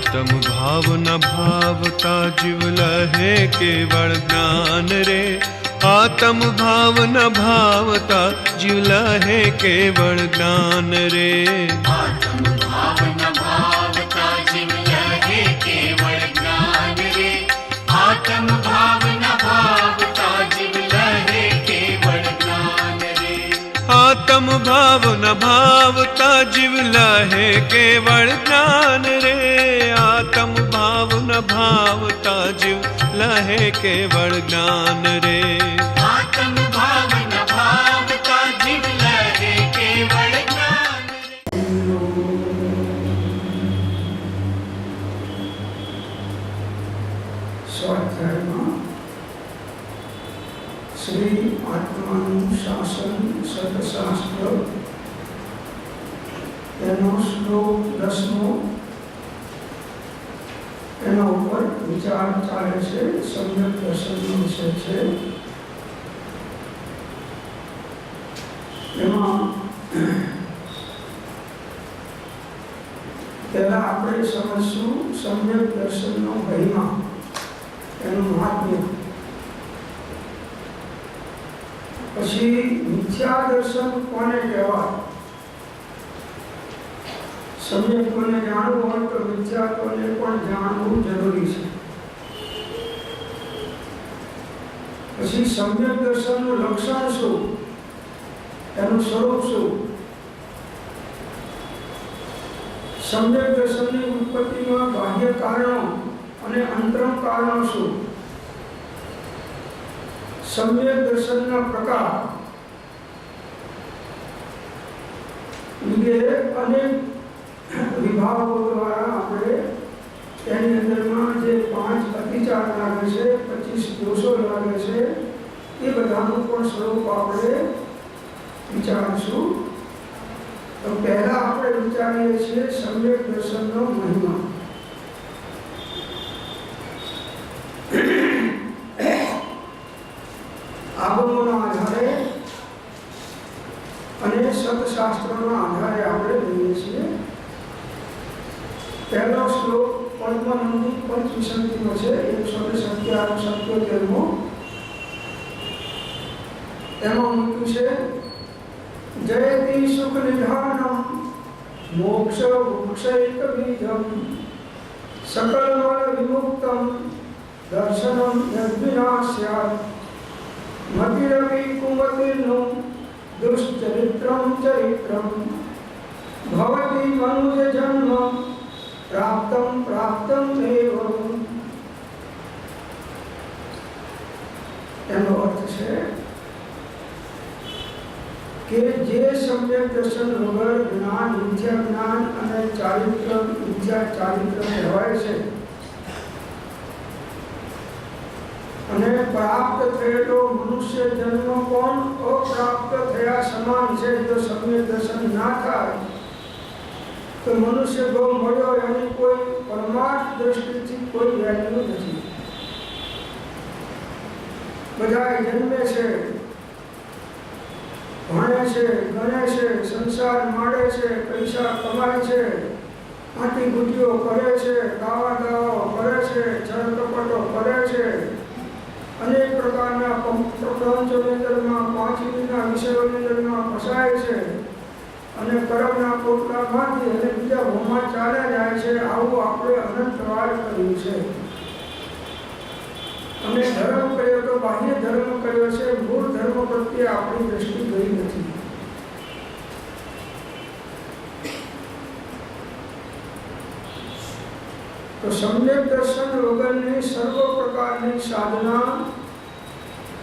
आत्म भाव न भावता जीव लहे केवल ज्ञान रे। आत्म भाव न भावता जीव लहे केवल ज्ञान रे। आत्म भाव न भावता जीव लहे केवल ज्ञान रे। आत्म भाव न भावता जीव लहे केवल ज्ञान रे। आत्म भाव न भावता जीव लहे केवल ज्ञान रे। आत्म भाव न भावता जीव लहे केवल ज्ञान रे। आत्म भाव न भावता जीव लहे केवल ज्ञान रे। स्वाध्यायમાં શ્રી આત્માનું શાસન સદશાસ્ત્ર તેનો શ્લોક 10મો એના ઉપર વિચાર ચાલે છે। સમ્યક દર્શનનો વિષય છે। એમાં પહેલા આપણે સમજશું સમ્યક દર્શનનો મહિમા, એનું મહાત્મ્ય। પછી મિથ્યા દર્શન કોને કહેવાય? સમ્યકોને જાણવું હોય તો મિથ્યાત્વને પણ જાણવું જરૂરી છે। પછી સમ્યક દર્શનનું લક્ષણ શું, એનું સ્વરૂપ શું? સમ્યક દર્શનની ઉત્પત્તિમાં બાહ્ય કારણો અને અંતરમ કારણો શું? સમ્યક દર્શનના પ્રકાર વગેરે અનેક વિભાગો દ્વારા આપણે તેની અંદરમાં જે 5 અતિચાર લાગે છે, 25 દોષો લાગે છે, એ બધાનું પણ સ્વરૂપ આપણે વિચારીશું। તો પહેલા આપણે વિચારીએ છીએ સમ્યક દર્શનનો મહિમા। આગમોના આધારે અને સતશાસ્ત્રના આધારે આપણે લઈએ છીએ। પહેલો શ્લોક પદ્મનંદી પંચવિંશતિનો છે, 177મો। એમાં મૂક્યું છે જયતિ સુખ નિધાનમ મોક્ષ વૃક્ષૈક બીજમ સકલ મળ વિમુક્તમ દર્શનમ યદ્વિના સ્યાત મતિરપી કુમતિર્નું દુષ્ચરિત્રમ ચરિત્રમ ભવતિ મનુજ જન્મ પ્રાપ્તમ પ્રાપ્તમ એવ। એનો અર્થ છે કે જે સમ્યક દર્શન વગર જ્ઞાન, વિદ્યા જ્ઞાન અને ચારિત્ર વિદ્યા ચારિત્ર કહેવાય છે, અને પ્રાપ્ત થયેલો મનુષ્ય જન્મ પણ અપ્રાપ્ત થયા સમાન છે। જો સમ્યક દર્શન ના થાય તો મનુષ્ય ભાવ મળ્યો એની કોઈ પરમાર્થ દ્રષ્ટિથી કોઈ વેલ્યુ નથી। બધા જન્મે છે, ભણે છે, ગણે છે, સંસાર માડે છે, પૈસા કમાય છે, આંટી ગુટીઓ કરે છે, દાવા દાવો કરે છે, છળ કપટો કરે છે, અનેક પ્રકારના પ્રપંચોની અંદરમાં, 5 વિધના વિષયોની અંદરમાં ફસાય છે, અને કર્મના પોટલામાંથી અને બીજા ભોમાં ચાલ્યા જાય છે। આવું આપણે અનંતવાર કર્યું છે। અને ધર્મ કર્યો તો બાહ્ય ધર્મ કર્યો છે, મૂળ ધર્મ પ્રત્યે આપણી દ્રષ્ટિ ગઈ નથી। તો સમ્યક દર્શન વગરની સર્વ પ્રકારની સાધના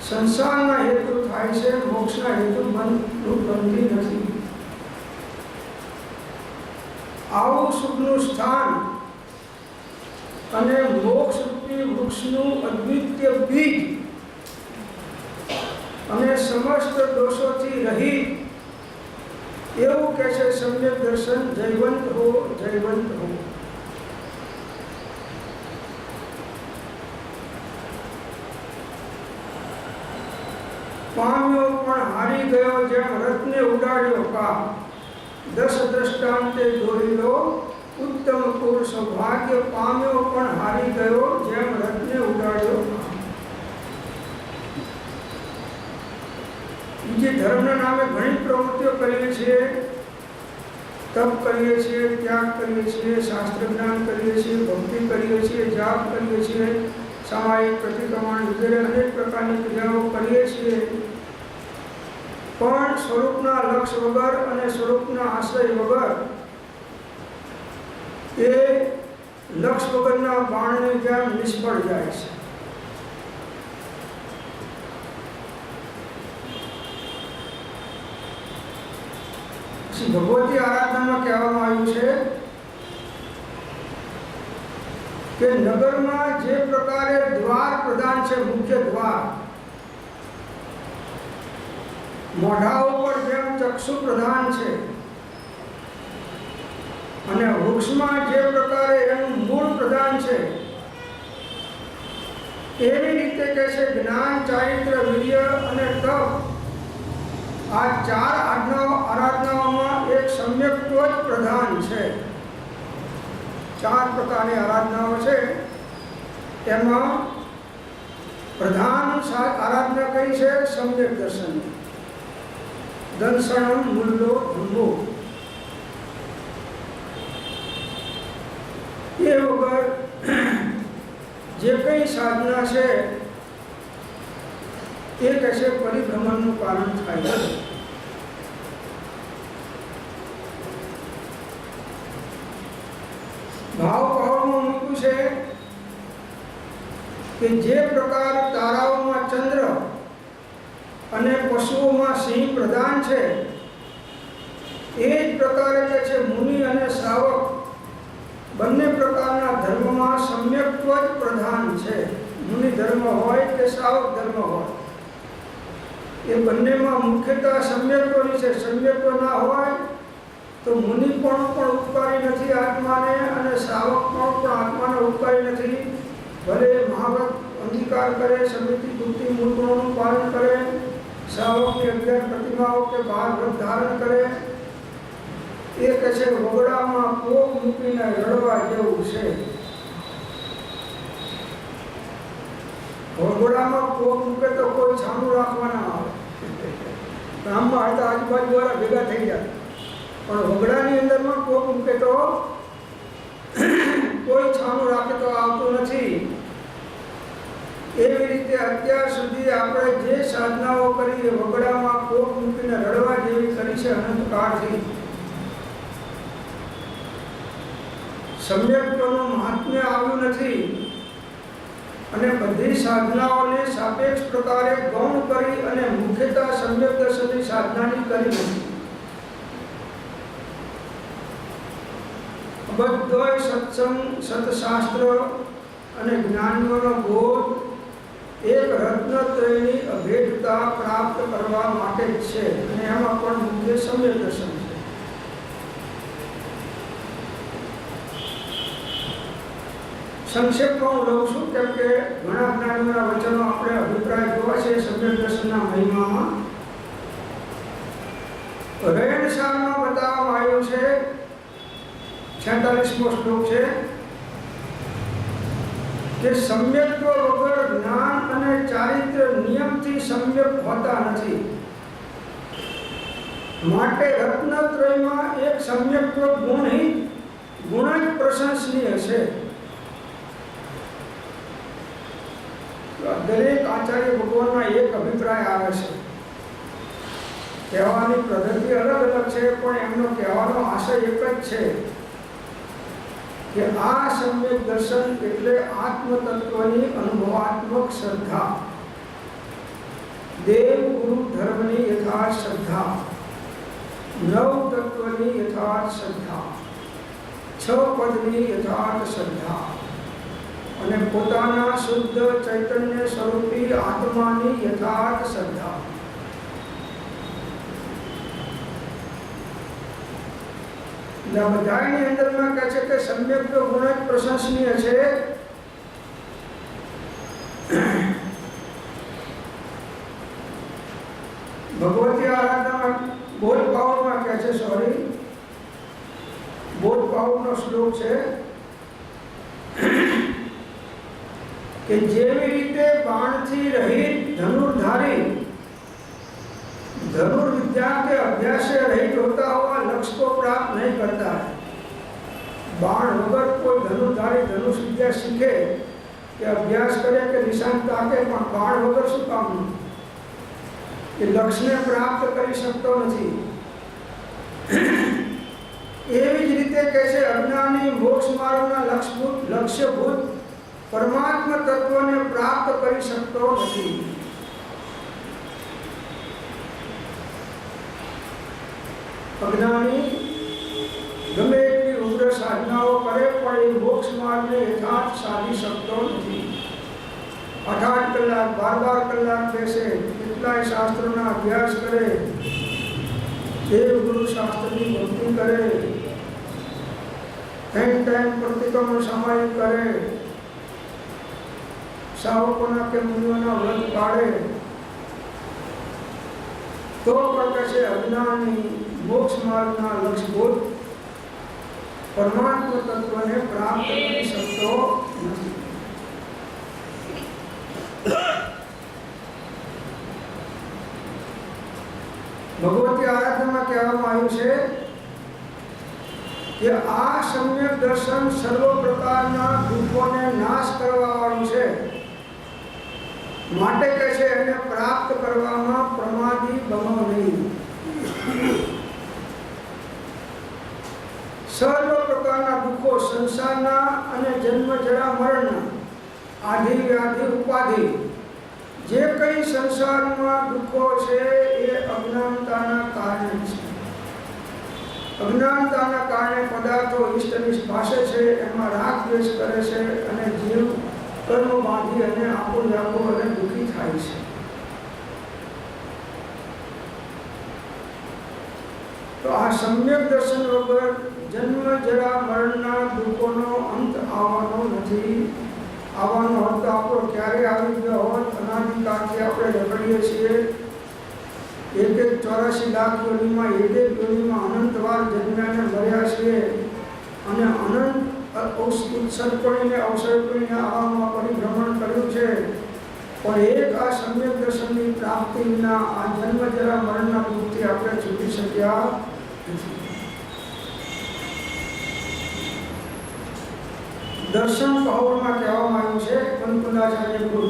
સંસારના હેતુ થાય છે, મોક્ષના હેતુ બનતી નથી। આવું સુખનું સ્થાન અને મોક્ષ રૂપી વૃક્ષનું અદ્વિતીય બીજ અને સમસ્ત દોષોથી રહિત એવું કહે છે સમ્યક દર્શન। જયવંત હો, જયવંત હો। પામ્યો પણ હારી ગયો જેમ રથને ઉડાડ્યો કા, 10 દ્રષ્ટાંતે દોરી લો ઉત્તમ પુરુષ ભાગ્ય પામ્યો પણ હારી ગયો, જેમ રથને ઉડાડ્યો. બીજી ધર્મના નામે ઘણી પ્રવૃત્તિઓ કરીએ છીએ. તપ કરીએ છીએ, ત્યાગ કરીએ છીએ, શાસ્ત્ર જ્ઞાન કરીએ છીએ, ભક્તિ કરીએ છીએ, જાપ કરીએ છીએ, સામાયિક પ્રતિક્રમણ વગેરે અનેક પ્રકારની ક્રિયાઓ કરીએ છીએ. પણ સ્વરૂપના લક્ષ્ય વગર અને સ્વરૂપના આશ્રય વગર એ લક્ષ્ય વગરના બાણની જેમ નિષ્ફળ જાય છે. ભગવતી આરાધનામાં કહેવામાં આવ્યું છે કે નગરમાં જે પ્રકારે દ્વાર પ્રધાન છે, મુખ્ય દ્વાર, મોઢા ઉપર જેમ ચક્ષુ પ્રધાન છે, અને વૃક્ષમાં જે પ્રકારે એનું મૂળ પ્રધાન છે, એવી રીતે કહે છે જ્ઞાન, ચારિત્ર, વીર્ય અને તપ, આ ચાર આરાધનાઓમાં એક સમ્યક્ત્વ જ પ્રધાન છે. ચાર પ્રકારની આરાધનાઓ છે, એમાં પ્રધાન આરાધના કઈ છે? સમ્યક દર્શન, દર્શનમ મૂલ્યો ધર્મો. એ વગર જે કઈ સાધના છે એ કશે પરિભ્રમણનું કારણ થાય છે. ભાવ ભાવમાં મૂક્યું છે કે જે પ્રકાર તારાઓમાં ચંદ્ર અને પશુઓમાં સિંહ પ્રધાન છે, એ જ પ્રકારે કે છે મુનિ અને શ્રાવક બંને પ્રકારના ધર્મમાં સમ્યક્ત્વ જ પ્રધાન છે. મુનિ ધર્મ હોય કે શ્રાવક ધર્મ હોય, એ બંનેમાં મુખ્યતા સમ્યક્ત્વની છે. સમ્યક્ત્વ ના હોય તો મુનિ પણ ઉપકારી નથી આત્માને, અને શ્રાવક પણ આત્માને ઉપકારી નથી. ભલે મહાવ્રત અંગીકાર કરે, સમિતિ બુદ્ધિ મૂળ ગુણોનું પાલન કરે, શ્રાવકની 11 પ્રતિમાઓ કે 12 વ્રત ધારણ કરે, એ કહે છે વગડામાં કોક મૂકીને રડવા જેવું છે. વગડામાં કોક મૂકે તો કોઈ છાણું રાખવા ના આવે. ગામમાં હતા આજુબાજુ વાળા ભેગા થઈ જાય, પણ વગડાની અંદરમાં કોક મૂકે તો કોઈ છાણું રાખે તો આવતું નથી. એવી રીતે અત્યાર સુધી આપણે જે સાધનાઓ કરી એ વગડામાં કોક મૂકીને રડવા જેવી કરી છે અનંતકાળથી. સમ્યક્ત્વનું મહાત્મ્ય આવ્યું નથી, અને બધી સાધનાઓને સાપેક્ષ પ્રકારે ગૌણ કરી અને મુખ્યતા સમ્યક દર્શનની સાધનાની કરી નથી. બધોય સત્સંગ, સતશાસ્ત્ર અને જ્ઞાનનો બોધ એક રત્નત્રયની અભેદતા પ્રાપ્ત કરવા માટે જ છે, અને એમાં પણ મુખ્ય સમ્યક દર્શન છે. સંક્ષેપમાં હું લઉં છું, કેમ કે ઘણા જ્ઞાનીઓના વચનો આપણે અભિપ્રાય જોવા છે સમ્યક દર્શનના મહિમામાં. રહેણસારમાં બતાવવામાં આવ્યું છે, 46મો શ્લોક છે કે સમ્યક્ત્વ વગર જ્ઞાન અને ચારિત્ર નિયમથી સમ્યક હોતા નથી. માટે રત્નત્રયમાં એક સમ્યક્ત્વ ગુણ જ પ્રશંસનીય છે. દરેક આચાર્ય ભગવાનના એક અભિપ્રાય આવે છે. કહેવાની પદ્ધતિ અલગ અલગ છે, પણ એમનો કહેવાનો આશય એક જ છે કે આ સમ્યક દર્શન એટલે આત્મતત્વની અનુભવાત્મક શ્રદ્ધા, દેવ ગુરુ ધર્મની યથાર્થ શ્રદ્ધા, નવ તત્વની યથાર્થ શ્રદ્ધા, 6 પદની યથાર્થ શ્રદ્ધા, અને પોતાના શુદ્ધ ચૈતન્ય સ્વરૂપી આત્માની યથાર્થ શ્રદ્ધા. બધાની અંદરમાં કહે છે કે સમ્યક્ત્વ ગુણ જ પ્રશંસનીય છે. ભગવતી આરાધનામાં બોલ પાવરમાં કહે છે, બોધપાઉનો શ્લોક છે કે જેવી રીતે બાણથી રહિત ધનુર્ધારી धनुर्विद्या के अभ्यास से रहित होता हुआ लक्ष्य को प्राप्त नहीं करता है। बाण वगर कोई धनुर्धारी धनुष विद्या सीखे कि अभ्यास करे कि निशान ताके पण बाण वगर શું કામનું કે લક્ષ્યને પ્રાપ્ત કરી શકતો નથી। એવી જ રીતે કહે છે અજ્ઞાની મોક્ષ માર્ગના લક્ષ્યભૂત પરમાત્મા તત્વને પ્રાપ્ત કરી શકતો નથી। अज्ञानी गमे એટલી ઉગ્ર સાધનાઓ કરે પણ એ મોક્ષ માર્ગને યથાર્થ સાધી શકતો નથી। 8 કલાક 12 કલાક બેસે, કેટલાય શાસ્ત્રોના અભ્યાસ કરે, દેવ ગુરુ શાસ્ત્રની ભક્તિ કરે, ટાઈમ પ્રતિક્રમણ સામાયિક કરે, સાવકોના કે મુનિઓના વ્રત પાડે, તો પણ છે અજ્ઞાની मोक्ष मार्गना लक्ष्यभूत परमात्मा तत्वने प्राप्त કરી શકતો નથી। ભગવતી આરાધનામાં કહેવામાં આવ્યું છે કે આ સમ્યક દર્શન સર્વ પ્રકારના દુઃખોને નાશ કરવાવાળું છે, માટે કહે છે એને પ્રાપ્ત કરવામાં પ્રમાદી બનો નહીં। સર્વ પ્રકારના દુઃખો સંસારના અને જન્મ જરા મરણના આધિ વ્યાધિ ઉપાધિ જે કઈ સંસારમાં દુઃખો છે એ અજ્ઞાનતાના કારણે છે। અજ્ઞાનતાના કારણે પદાર્થો ઇષ્ટનિષ્ઠ ભાષે છે, એમાં રાગ દ્વેષ કરે છે અને જીવ કર્મ બાંધી અને આખું જાગો અને દુઃખી થાય છે। તો આ સમ્યક દર્શન વગર જન્મ જરા મરણના દુઃખોનો અંત આવવાનો નથી। આવવાનો અંત આપણો ક્યારે આવી ગયો હોત, અનાદિકાળથી આપણે રખડીએ છીએ। 84 લાખ યોનિમાં એક યોનિમાં અનંતવાર જન્મ્યા મર્યા છીએ અને અનંત ઉત્સર્પણીને અવસર્પણીને આવામાં પરિભ્રમણ કર્યું છે, પણ એક આ સમ્યક દર્શનની પ્રાપ્તિ વિના આ જન્મ જરા મરણના દુઃખથી આપણે છૂટી શક્યા નથી। दर्शन कहोरमा कहेवामां आव्युं छे कनकदाचार्य गुरु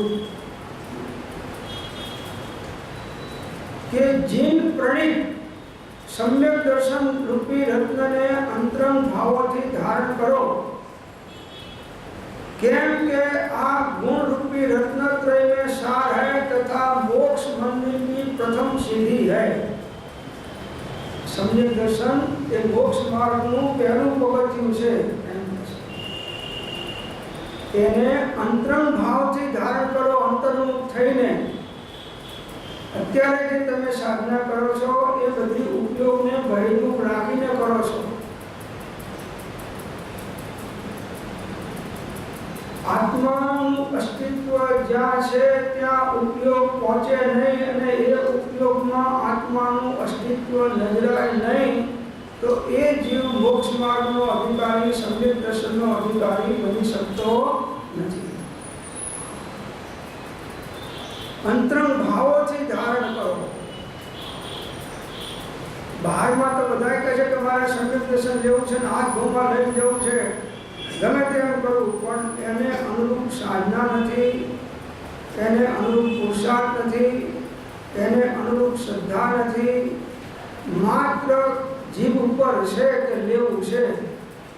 के जिन प्रणित सम्यक दर्शन रूपी रत्न ने अंतरंग भावोथी धारण करो, केम के आ गुण रूपी रत्नत्रय में सार है तथा मोक्ष मंदिर की प्रथम सीढ़ी है। सम्यक दर्शन ए मोक्ष मार्गનું પહેલું પગથિયું છે। એને અંતરંગ ભાવથી ધારણ કરો, અંતર્મુખ થઈને અત્યારે જે તમે સાધના કરો છો એ બધી ઉપયોગને બહિર્મુખ રાખીને કરો છો। આત્માનું અસ્તિત્વ જ્યાં છે ત્યાં ઉપયોગ પહોંચે નહીં અને એ ઉપયોગમાં આત્માનું અસ્તિત્વ નજરાય નહીં, તો એ જીવ મોક્ષ માર્ગનો અધિકારી, સમ્યક દર્શનનો અધિકારી બની શકતો નથી। અંતરંગ ભાવોથી ધારણ કરો। બહારમાં તો બધાય કહે છે કે મારે સમ્યક દર્શન લેવું છે ને હાથ ભોમાં લઈને જવું છે, ગમે તેમ કરું, પણ એને અનુરૂપ સાધના નથી, એને અનુરૂપ પુરુષાર્થ નથી, એને અનુરૂપ શ્રદ્ધા નથી। માત્ર જીભ ઉપર છે કે લેવું છે,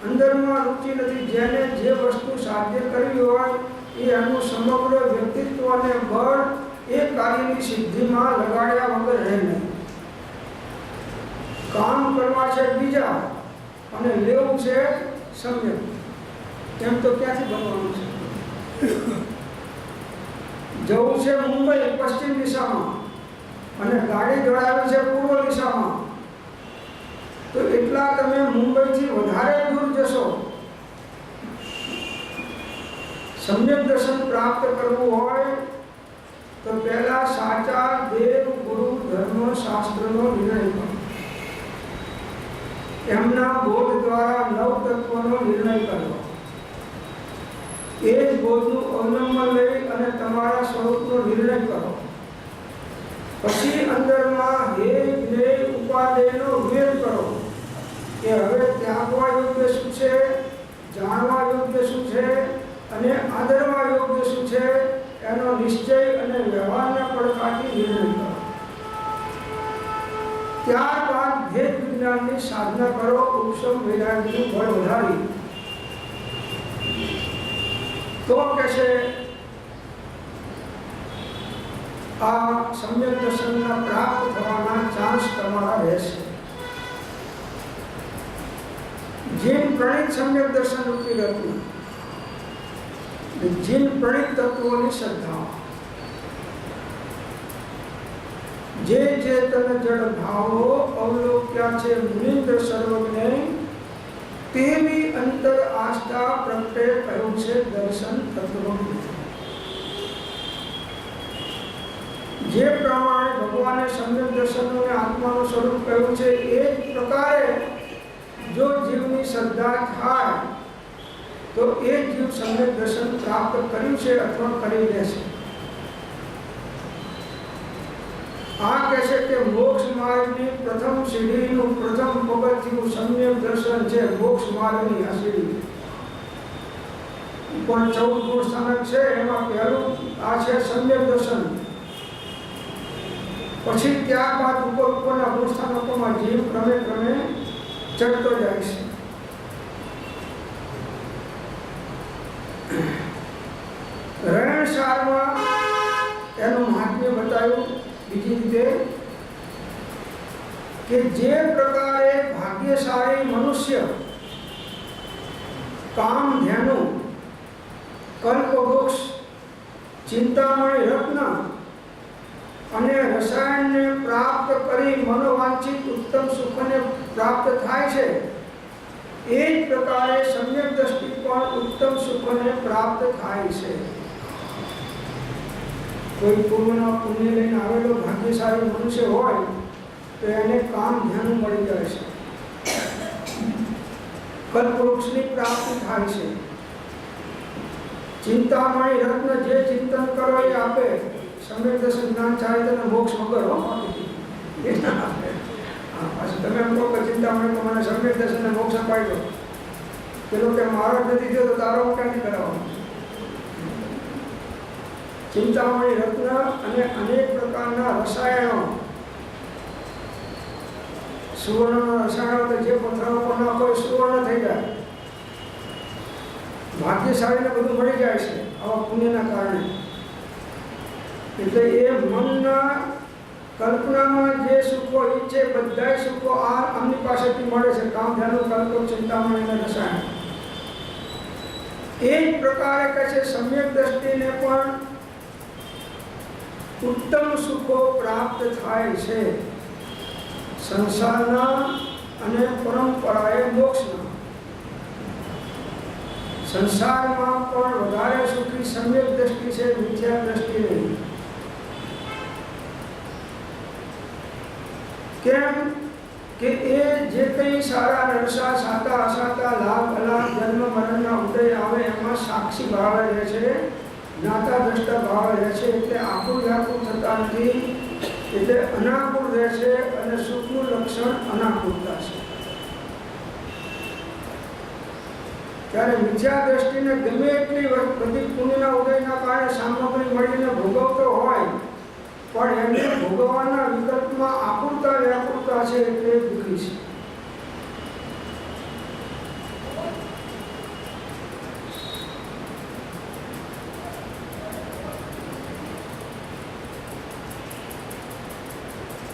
અંદરમાં રુચિ નથી। જેને જે વસ્તુ સાધ્ય કરવી હોય એ એનું સમગ્ર વ્યક્તિત્વને બળ એ કાર્યની સિદ્ધિમાં લગાડ્યા વગર રહે નહીં। કામ કરવા છે બીજા અને લેવું છે સમ્યક, એમ તો ક્યાંથી બનવાનું છે? જવું છે મુંબઈ પશ્ચિમ દિશામાં અને ગાડી દોડાવી છે પૂર્વ દિશામાં, તો એટલા તમે મુંબઈથી વધારે દૂર જશો। સમ્યક દર્શન પ્રાપ્ત કરવું હોય તો પહેલા સાચા દેવ ગુરુ ધર્મ શાસ્ત્રનો નિર્ણય કરો। એમના બોધ દ્વારા 9 હવે ત્યાગવા યોગ્ય શું છે, જાણવા યોગ્ય શું છે અને આદરવા યોગ્ય શું છે એનો નિશ્ચય અને વ્યવહારના પડકારથી નિર્ણય કરો. ત્યારબાદ ભેદ વિજ્ઞાનની સાધના કરો, ઉપશમ વૈરાગ્યનું બળ વધારી. તો કહેશે આ સમ્યક દર્શનના પ્રાપ્ત થવાના ચાન્સ તમારા રહેશે. જીન પ્રણિત સમ્યક દર્શન રૂપી રત્ન, જીન પ્રણિત તત્વોની શ્રદ્ધા, જે ચેતન જળ ભાવો અવલોક્યા છે મુનિન્દ્ર સર્વજ્ઞે, તેવી અંતર આસ્થા પ્રગટે કહ્યું છે દર્શન તત્વ. જે પ્રમાણે ભગવાને સમ્યક દર્શનને આત્માનું સ્વરૂપ કહ્યું છે એ જ પ્રકારે જો જીવની શ્રદ્ધા થાય તો એ જીવ સમ્યક દર્શન પ્રાપ્ત કર્યું છે અથવા કરી લેશે. આ કહેશે કે મોક્ષ માર્ગની પ્રથમ સીડીનું પ્રથમ પગથિયું સમ્યક દર્શન છે. મોક્ષ માર્ગની આ સીડી પણ 14 ગુણ સ્થાનક છે, એમાં પહેલું આ છે સમ્યક દર્શન. પછી ત્યારબાદ ઉપરના ગુણ સ્થાનકોમાં જીવ ક્રમે ક્રમે ચડતો જાય છે. રણસારમાં એનું મહાત્મ્ય બતાવ્યું બીજી રીતે કે જે પ્રકારે ભાગ્યશાળી મનુષ્ય કામ ધેનુ, કલ્પવૃક્ષ, ચિંતામણી રત્ન અને રસાયણને પ્રાપ્ત કરી મનોવાંછિત ઉત્તમ સુખને પ્રાપ્ત થાય છે, એ જ પ્રકારે સમ્યક દ્રષ્ટિ પણ ઉત્તમ સુખને પ્રાપ્ત થાય છે. કોઈ પૂર્વના પુણ્ય લઈને આવેલો ભાગ્યશાળી મનુષ્ય હોય તો એને કામ ધ્યાન મળી જાય છે, કલ્પવૃક્ષની પ્રાપ્તિ થાય છે. ચિંતામણી રત્ન, જે ચિંતન કરો એ આપે. સમ્યક દર્શન જ્ઞાન ચારિત્રને મોક્ષ વગર એ ના આપે. પાછું તમે એમ કહો કે ચિંતામણી તો મને સમ્યક દર્શનને મોક્ષ અપાઈ દો, પેલો કે મારો નથી થયો તો તારો ક્યાંથી કરાવવાનો. ચિંતામણી રત્ન અને અનેક પ્રકારના રસાયણો, સુવર્ણના રસાયણો કે જે પથ્થરો પર નાખો એ સુવર્ણ થઈ જાય. ભાગ્યશાળીને બધું મળી જાય છે આવા પુણ્યના કારણે. એટલે એ મનના કલ્પનામાં જે સુખો ઈચ્છે બધા સુખો આમની પાસેથી મળે છે. કામ ધ્યાન કલ્પ ચિંતામણી અને રસાયણ. એ જ પ્રકારે કહે છે સમ્યક દ્રષ્ટિને પણ ઉત્તમ સુખો પ્રાપ્ત થાય છે, સંસારના અને પરંપરાએ મોક્ષના. સંસારમાં પણ વધારે સુખી સમ્યક દ્રષ્ટિ છે, મિથ્યા દ્રષ્ટિ નહીં. કેમ કે એ જે કંઈ સારા નરસા, સાતા અસાતા, લાભ અલાભ, જન્મ મરણના ઉદય આવે એમાં સાક્ષી ભાવે રહે છે, જ્ઞાતા દ્રષ્ટા ભાવે રહે છે. એટલે આકુળ વ્યાકુળ થતા નથી, એટલે અનાકુળ રહે છે અને સુખનું લક્ષણ અનાકુળતા છે. ત્યારે મિથ્યા દ્રષ્ટિને ગમે એટલી બધી પુણ્યના ઉદયના કારણે સામગ્રી મળીને ભોગવતો હોય પણ એમને ભોગવવાના વિકલ્પમાં આકુળતા વ્યાકુળતા છે એટલે દુઃખી છે.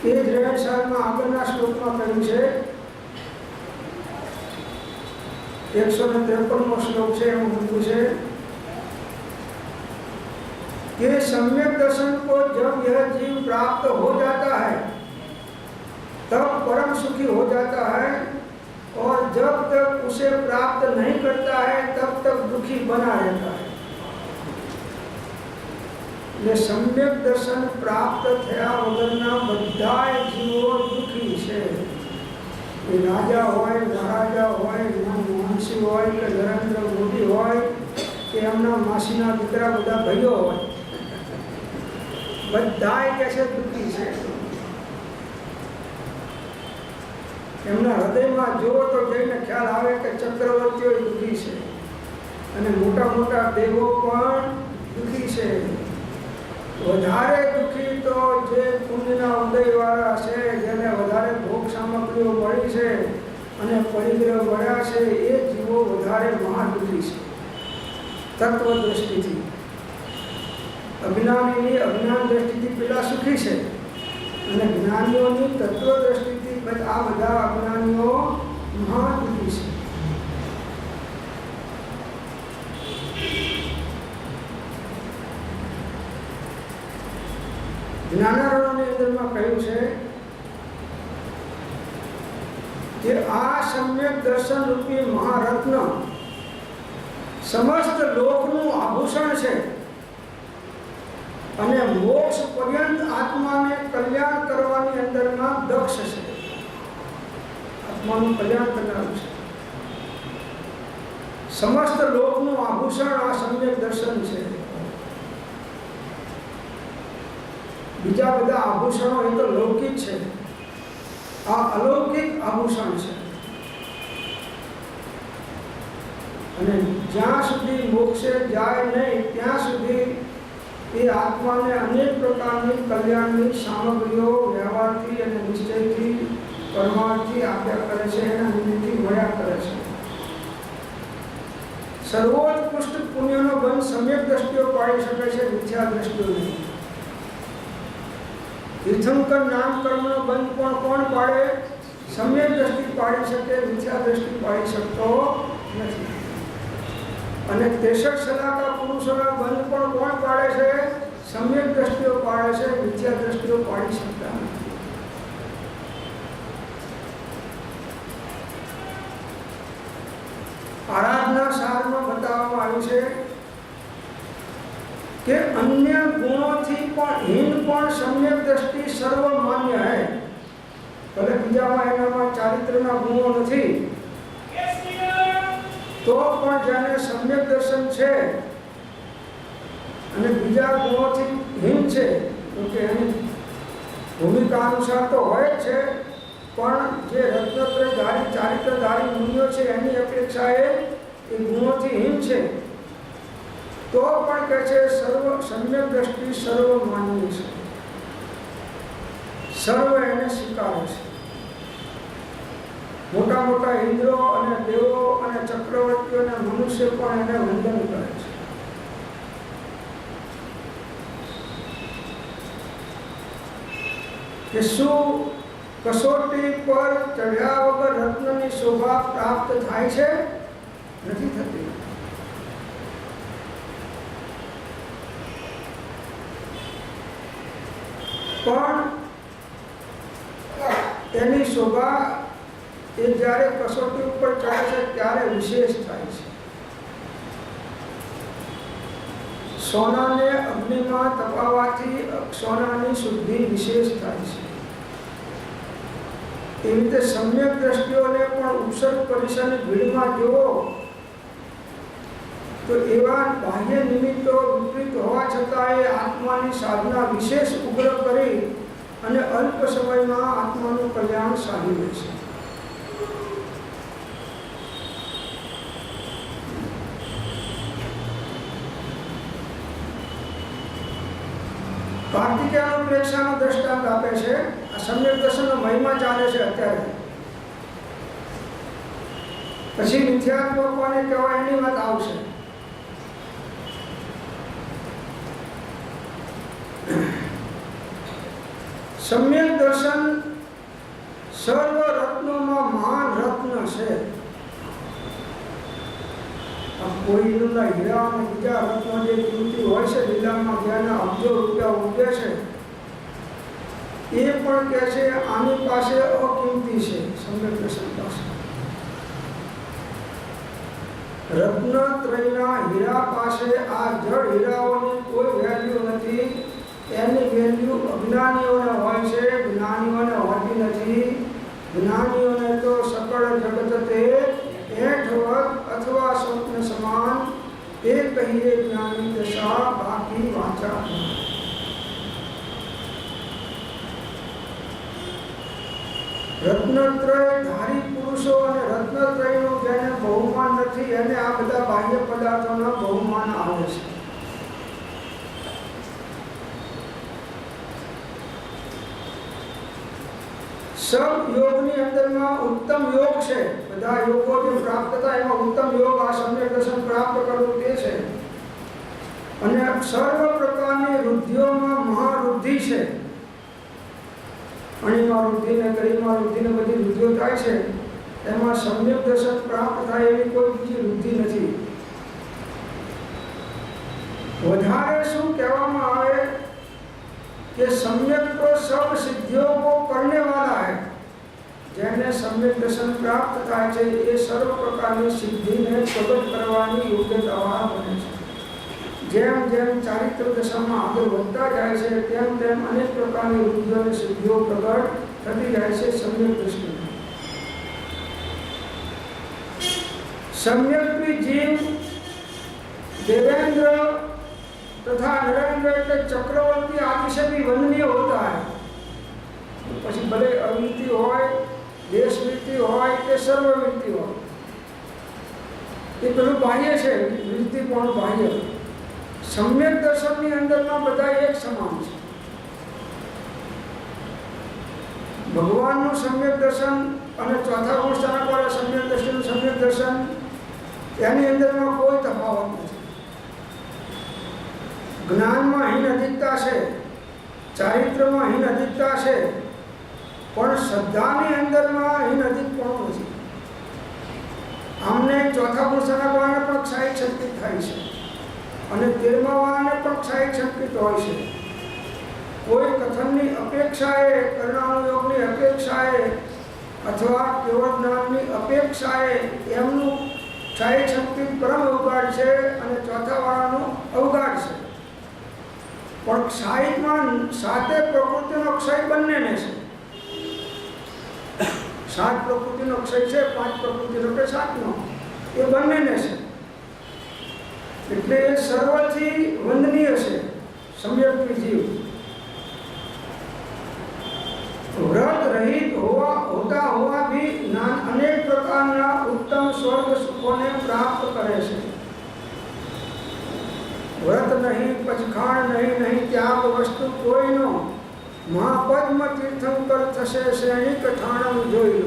એ જ રહેણસારમાં આગળના શ્લોકમાં કહ્યું છે, 153મો શ્લોક છે, એમાં મૂક્યું છે कि सम्यक दर्शन को जब यह जीव प्राप्त हो जाता है तब परम सुखी हो जाता है, और जब तक उसे प्राप्त नहीं करता है तब तक दुखी बना रहता है. ये सम्यक दर्शन प्राप्त थया वगरना बधाय जीवो दुखी है. राजा होय, महाराजा होय, वंशी होय के नरेंद्र मोदी होय के एमना मासीना दीकरा बधा भाईओ होय, बधाय कैसे दुखी है. એમના હૃદયમાં જુઓ તો જઈને ખ્યાલ આવે કે ચક્રવર્તીઓ દુઃખી છે અને મોટા મોટા દેવો પણ દુઃખી છે. વધારે દુઃખી તો જે પુણ્યના ઉદયવાળા છે, જેને વધારે ભોગ સામગ્રીઓ મળી છે અને પરિગ્રહ મળ્યા છે, એ જીવો વધારે મહાદુઃખી છે તત્વ દ્રષ્ટિથી. અજ્ઞાનીની અજ્ઞાન દ્રષ્ટિથી પેલા સુખી છે અને જ્ઞાનીઓની તત્વ દ્રષ્ટિથી આ બધા અજ્ઞાનીઓ મહાદુઃખી છે. જ્ઞાનારણોની અંદરમાં કહ્યું છે કે આ સમ્યક દર્શન રૂપી મહારત્ન સમસ્ત લોકનું આભૂષણ છે અને મોક્ષ પર્યંત આત્માને કલ્યાણ કરવાની અંદરમાં દક્ષ છે. આત્માનું કલ્યાણ કરનારું છે. સમસ્ત લોકનું આભૂષણ આ સમ્યક દર્શન છે. બીજા બધા આભૂષણો એ તો લૌકિક છે, આ અલૌકિક આભૂષણ છે. અને જ્યાં સુધી મોક્ષે જાય નહીં ત્યાં સુધી એ આત્માને અનેક પ્રકારની કલ્યાણની સામગ્રીઓ વ્યવહારથી અને નિશ્ચયથી પરમાર્થથી આપ્યા કરે છે, એના નિમિત્તથી મળ્યા કરે છે. સર્વોત્કૃષ્ટ પુણ્યનો બંધ સમ્યક દ્રષ્ટિઓ પાડી શકે છે, મિથ્યા દ્રષ્ટિઓ નહીં. તીર્થંકર નામ કર્મનો બંધ પણ કોણ પાડે? સમ્યક દ્રષ્ટિ પાડી શકે, મિથ્યા દ્રષ્ટિ પાડી શકતો નથી. અને 63 સલાહકાર પુરુષોના બંધ પણ કોણ પાડે છે? સમ્યક દ્રષ્ટિઓ પાડે છે, મિથ્યા દ્રષ્ટિઓ પાડી શકતા નથી. આરાધના સારમાં બતાવવામાં આવ્યું છે કે અન્ય ગુણોથી પણ હીન પણ સમ્યક દ્રષ્ટિ સર્વ માન્ય હૈ. ભલે બીજામાં એનામાં ચારિત્રના ગુણો નથી તો પણ જેને સમ્યક દર્શન છે અને બીજા ગુણોથી હીન છે, તો કે એની ભૂમિકા અનુસાર તો હોય છે, પણ જે રત્નત્રયધારી ચારિત્રધારી મુનિઓ છે એની અપેક્ષાએ એ ગુણોથી હીન છે, તો પણ કહે છે સર્વ સમ્યક દ્રષ્ટિ સર્વ માન્ય છે, સર્વ એને સ્વીકારે છે. મોટા મોટા ઇન્દ્રો અને દેવો અને ચક્રવર્તીઓ અને મનુષ્ય પણ એને વંદન કરે છે. કે શું કસોટી પર ચઢ્યા વગર રત્નની શોભા પ્રાપ્ત થાય છે? નથી થતી. પણ એની શોભા એ જ્યારે કસોટી ઉપર ચડે છે ત્યારે વિશેષ થાય છે. સોનાને અગ્નિમાં તપાવવાથી સોનાની શુદ્ધિ વિશેષ થાય છે. એ રીતે સમ્યક દ્રષ્ટિઓને પણ ઉપસર્ગ પરિસરની ભીડમાં જુઓ તો એવા બાહ્ય નિમિત્તો વિપરીત હોવા છતાં એ આત્માની સાધના વિશેષ ઉગ્ર કરી અને અલ્પ સમયમાં આત્માનું કલ્યાણ સાધી લે છે. કાર્તિકેયનો પ્રેક્ષાનો દ્રષ્ટાંત આપે છે. આ સમ્યક દર્શનનો મહિમા ચાલે છે અત્યારે. પછી મિથ્યાત્વ કોને કહેવાય એની વાત આવશે. સમ્યક દર્શન સર્વ રત્નોમાં મહાન રત્ન છે. કોઈના હીરા અને બીજા રત્નો જે કિંમતી હોય છે, લીલામાં જેના અબજો રૂપિયા ઉગે છે, એ પણ કહે છે આની પાસે અકિંમતી છે. સમ્યક દર્શન પાસે રત્નત્રયના હીરા પાસે આ જળ હીરાઓની કોઈ વેલ્યુ નથી. એની વેલ્યુ અજ્ઞાનીઓને હોય છે, જ્ઞાનીઓને હોતી નથી. જ્ઞાનીઓને તો સકળ જગત તે એઠવત અથવા સ્વપ્ન સમાન એ કહીએ જ્ઞાની દશા બાકી વાંચા. રત્નત્રય सब યોગની અંદરમાં ઉત્તમ યોગ છે. બધા યોગો જે પ્રાપ્ત થાય એમાં ઉત્તમ યોગ આ સમ્યક દર્શન પ્રાપ્ત કરવું તે છે. અને સર્વ પ્રકારની વૃદ્ધિઓમાં મહાવૃદ્ધિ છે. અણિમાં વૃદ્ધિ ને ગરિમા વૃદ્ધિ ને બધી વૃદ્ધિઓ થાય છે. એમાં સમ્યક દર્શન પ્રાપ્ત થાય એવી કોઈ બીજી વૃદ્ધિ નથી. વધારે શું કહેવામાં આવે कि सम्यक तो सब सिद्धियों को करने वाला है. જેને सम्यक दर्शन प्राप्त થાય છે એ સર્વ પ્રકારની સિદ્ધિને પ્રગટ કરવાની યોગ્યતાવાળા બને છે. જેમ જેમ ચારિત્ર દશામાં આગળ વધતા જાય છે તેમ તેમ અનેક પ્રકારની વૃદ્ધિઓ અને સિદ્ધિઓ પ્રગટ થતી જાય છે सम्यक दृष्टिમાં. सम्यक जीव देवेंद्र तथा नरेंद्र के चक्रवर्ती आदि से भी वंदनीय होता है. પછી ભલે અવૃત્તિ હોય, દેશવૃત્તિ હોય કે સર્વવૃત્તિ હોય, એ પેલું બાહ્ય છે, વૃત્તિ પણ બાહ્ય. સમ્યક દર્શનની અંદરમાં બધા એક સમાન છે. ભગવાનનું સમ્યક દર્શન અને ચોથા ગુણ સ્થાનકવાળા સમ્યક દર્શન એની અંદરમાં કોઈ તફાવત નથી. જ્ઞાનમાં હીન અધિકતા છે, ચારિત્રમાં હીન અધિકતા છે, પણ શ્રદ્ધાની અંદરમાં હીન અધિકપણું નથી. આમને ચોથા ગુણ સ્થાનકવાળાને પણ ક્ષાયિક શક્તિ થાય છે અને 13મા વાળાને પણ ક્ષાયિક શક્તિ હોય છે. કોઈ કથનની અપેક્ષાએ, કર્ણાનુયોગની અપેક્ષાએ અથવા કેવળ જ્ઞાનની અપેક્ષાએ એમનું ક્ષાયિક શક્તિ પરમ અવગાઢ છે અને ચોથા વાળાનું અવગાઢ છે. પણ ક્ષાયિકમાં સાતે પ્રકૃતિનો ક્ષય બંનેને છે. 7 પ્રકૃતિનો ક્ષય છે, 5 પ્રકૃતિનો કે 7નો, એ બંનેને છે. એટલે એ સર્વથી વંદનીય છે सम्यक जीव. व्रत रहित होता हुआ भी अनेक प्रकारना उत्तम स्वर्ग सुखों ने प्राप्त करे छे. व्रत नहीं, पचखाण नहीं, नहीं त्याग वस्तु कोई नो, महापद्म तीर्थंकर थशे श्रेणी कथाणम जोई.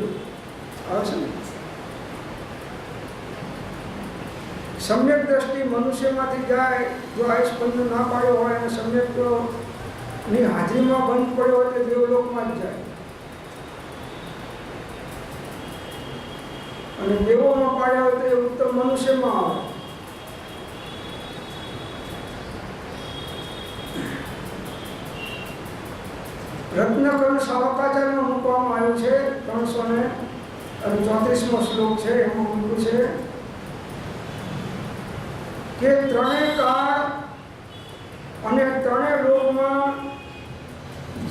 सम्यक दृष्टि मनुष्य माथी जाए, जो आयुष बंध ना पाड़ो हो सम्यक ની હાજરીમાં બંધ પડ્યો હોય તો દેવલોકમાં જ જાય, અને દેવોમાં પાડ્યા હોય તો એ ઉત્તમ મનુષ્યમાં આવે. રત્નકર્ણ શાવકાચાર્યમાં મૂકવામાં આવ્યું છે. 334મો શ્લોક છે. એમાં મૂક્યું છે કે ત્રણેય કાળ અને ત્રણેય લોકમાં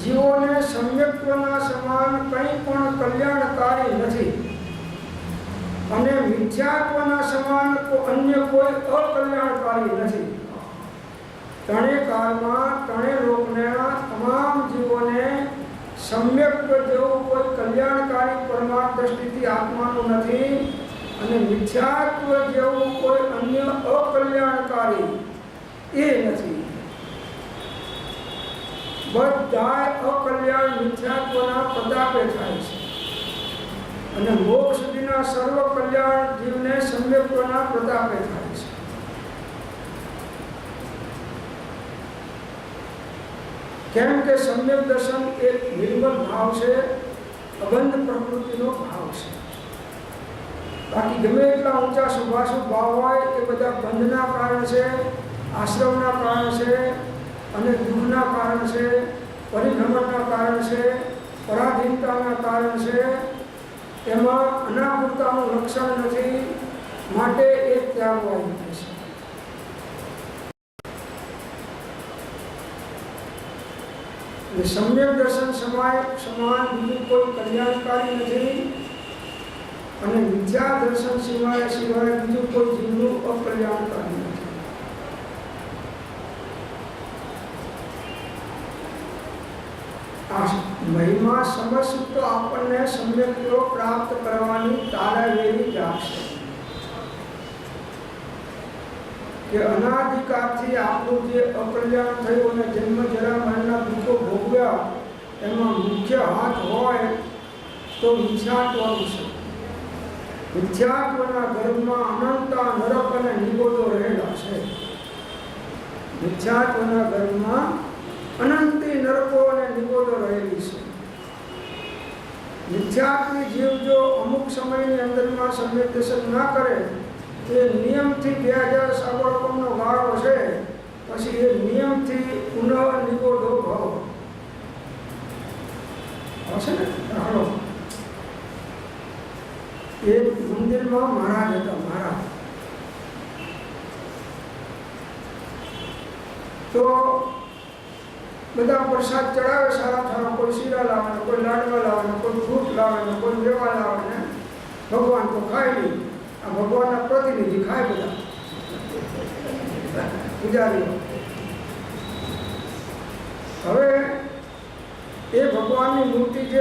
જીવોને સમ્યક્ત્વના સમાન કંઈ પણ કલ્યાણકારી નથી, અને મિથ્યાત્વના સમાન અન્ય કોઈ અકલ્યાણકારી નથી. ત્રણેય કાળમાં ત્રણેય લોકના તમામ જીવોને સમ્યક્ત્વ જેવું કોઈ કલ્યાણકારી પરમાર્થ દ્રષ્ટિથી આત્માનું નથી, અને મિથ્યાત્વ જેવું કોઈ અન્ય અકલ્યાણકારી એ નથી. બધા અકલ્યાણ મિથ્યાત્વના પ્રતાપે થાય છે, અને મોક્ષ સુધીના સર્વ કલ્યાણ જીવને સમ્યક્ત્વના પ્રતાપે થાય છે. કેમ કે સમ્યક દર્શન એક નિર્મલ ભાવ છે, અબંધ પ્રકૃતિનો ભાવ છે. બાકી ગમે એટલા ઊંચા શુભાશુભ ભાવ હોય એ બધા બંધના કારણ છે, આશ્રમના કારણ છે, અને દુઃખના કારણ છે, પરિભ્રમણના કારણ છે, પરાધીનતાના કારણ છે. એમાં અનાકૂળતાનું લક્ષણ નથી, માટે એ ત્યાગવા યોગ્ય છે. सम्यक दर्शन समान બીજું કોઈ કલ્યાણકારી નથી, અને મિથ્યા દર્શન સિવાય બીજું કોઈ જીવનું અકલ્યાણકારી નથી. મહિમા સમસ્ત તો આપણને સમ્યક્ત્વ પ્રાપ્ત કરવાની તારાવેરી જાગશે કે અનાદિકાળથી આપણું જે અકલ્યાણ થયું અને જન્મ જરા મરણના દુઃખો ભોગવ્યા એમાં મુખ્ય હાથ હોય તો મિથ્યાત્વ આવશે. મિથ્યાત્વના ગર્ભમાં અનંતા નરક અને નિગોદો રહેલા છે. મિથ્યાત્વના ગર્ભમાં અનંતી નરકો અને નિગોદો રહેલી છે. મિથ્યાત્વી જીવ જો અમુક સમયની અંદરમાં સમ્યક દર્શન ના કરે તો એ નિયમથી 2000 સાગરોપમનો ગાળો છે, પછી એ નિયમથી પુનઃ નિગોદો ભાવ આવશે ને. હાલો, એ મંદિરમાં મહારાજ હતા. મહારાજ તો બધા પ્રસાદ ચડાવે સારા સારા, કોઈ શીરા લાવે ને, કોઈ લાડવા લાવે ને, કોઈ ફ્રૂટ લાવે ને, કોઈ મેવા લાવે ને. ભગવાન તો ખાય નહીં, આ ભગવાનના પ્રતિનિધિ ખાય બધા પૂજારીઓ. હવે એ ભગવાનની મૂર્તિ જે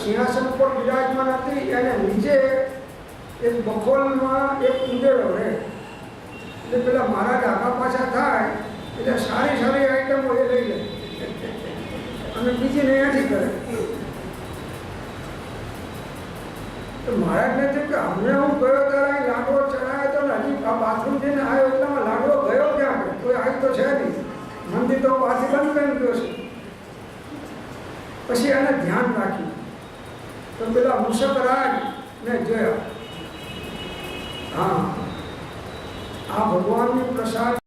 સિંહાસન પર બિરાજમાન હતી એને નીચે એક બખોલમાં એક ઉંદેડો રહે. એટલે પેલા મહારાજ આગા પાછા થાય એટલે સારી સારી આઈટમો એ લઈ લે અને બીજી ને અહીંયાથી કરે. તો મહારાજને થયું કે અમને હું ગયો ત્યારે અહીં લાડવો ચડાયો તો ને, હજી આ બાથરૂમ જઈને આવ્યો એટલામાં લાડવો ગયો ક્યાં? કોઈ આવી તો છે નહીં, મંદિર તો પાછી બંધ કરી ગયો છે. પછી એને ધ્યાન રાખ્યું તો પેલા મુસકરાજ ને જોયા, હા આ ભગવાનની પ્રસાદ